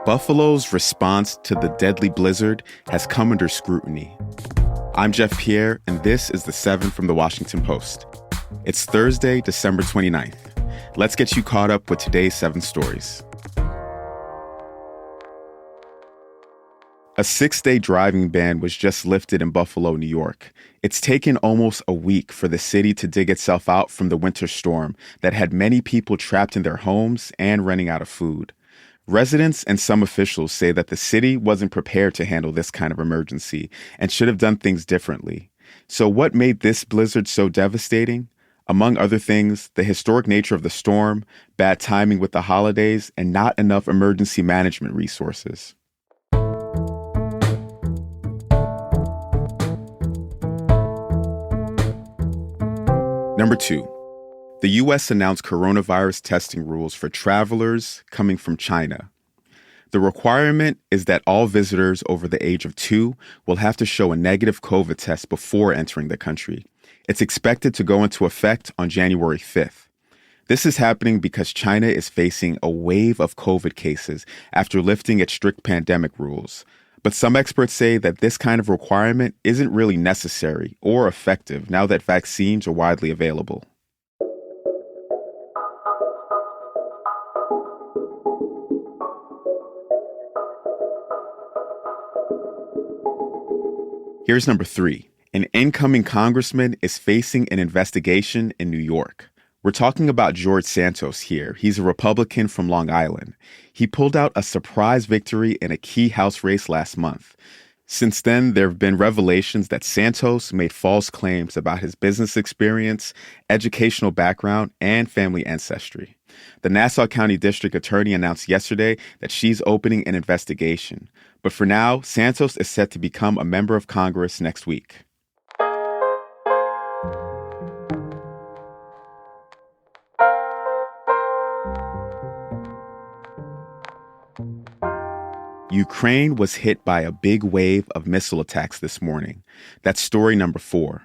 Buffalo's response to the deadly blizzard has come under scrutiny. I'm Jeff Pierre, and this is The 7 from The Washington Post. It's Thursday, December 29th. Let's get you caught up with today's 7 stories. A 6-day driving ban was just lifted in Buffalo, New York. It's taken almost a week for the city to dig itself out from the winter storm that had many people trapped in their homes and running out of food. Residents and some officials say that the city wasn't prepared to handle this kind of emergency and should have done things differently. So what made this blizzard so devastating? Among other things, the historic nature of the storm, bad timing with the holidays, and not enough emergency management resources. Number 2. The U.S. announced coronavirus testing rules for travelers coming from China. The requirement is that all visitors over the age of 2 will have to show a negative COVID test before entering the country. It's expected to go into effect on January 5th. This is happening because China is facing a wave of COVID cases after lifting its strict pandemic rules. But some experts say that this kind of requirement isn't really necessary or effective now that vaccines are widely available. Here's number 3. An incoming congressman is facing an investigation in New York. We're talking about George Santos here. He's a Republican from Long Island. He pulled out a surprise victory in a key House race last month. Since then, there have been revelations that Santos made false claims about his business experience, educational background, and family ancestry. The Nassau County District Attorney announced yesterday that she's opening an investigation. But for now, Santos is set to become a member of Congress next week. Ukraine was hit by a big wave of missile attacks this morning. That's story number 4.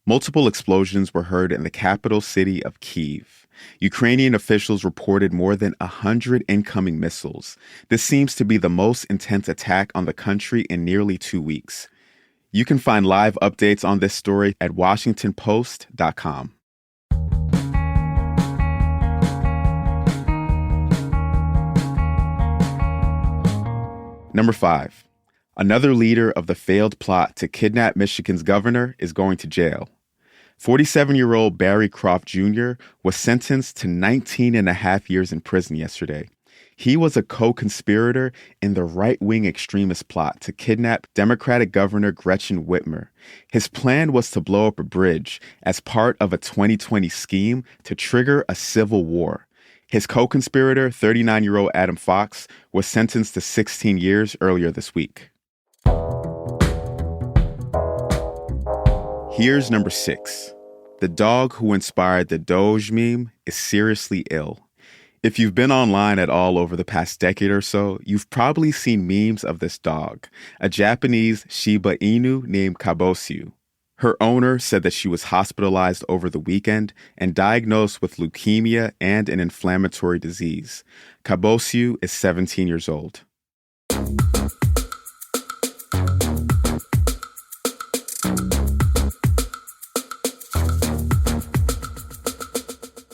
Multiple explosions were heard in the capital city of Kyiv. Ukrainian officials reported more than 100 incoming missiles. This seems to be the most intense attack on the country in nearly 2 weeks. You can find live updates on this story at WashingtonPost.com. Number 5. Another leader of the failed plot to kidnap Michigan's governor is going to jail. 47-year-old Barry Croft Jr. was sentenced to 19 and a half years in prison yesterday. He was a co-conspirator in the right-wing extremist plot to kidnap Democratic Governor Gretchen Whitmer. His plan was to blow up a bridge as part of a 2020 scheme to trigger a civil war. His co-conspirator, 39-year-old Adam Fox, was sentenced to 16 years earlier this week. Here's number 6. The dog who inspired the doge meme is seriously ill. If you've been online at all over the past decade or so, you've probably seen memes of this dog, a Japanese Shiba Inu named Kabosyu. Her owner said that she was hospitalized over the weekend and diagnosed with leukemia and an inflammatory disease. Kabosyu is 17 years old.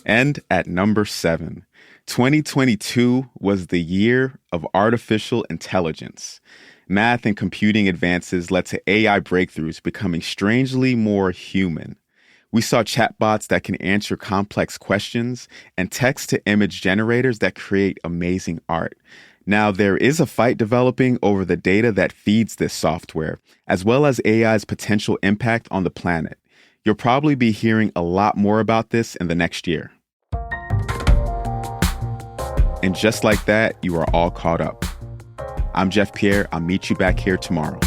And at number 7, 2022 was the year of artificial intelligence. Math and computing advances led to AI breakthroughs becoming strangely more human. We saw chatbots that can answer complex questions and text-to-image generators that create amazing art. Now, there is a fight developing over the data that feeds this software, as well as AI's potential impact on the planet. You'll probably be hearing a lot more about this in the next year. And just like that, you are all caught up. I'm Jeff Pierre. I'll meet you back here tomorrow.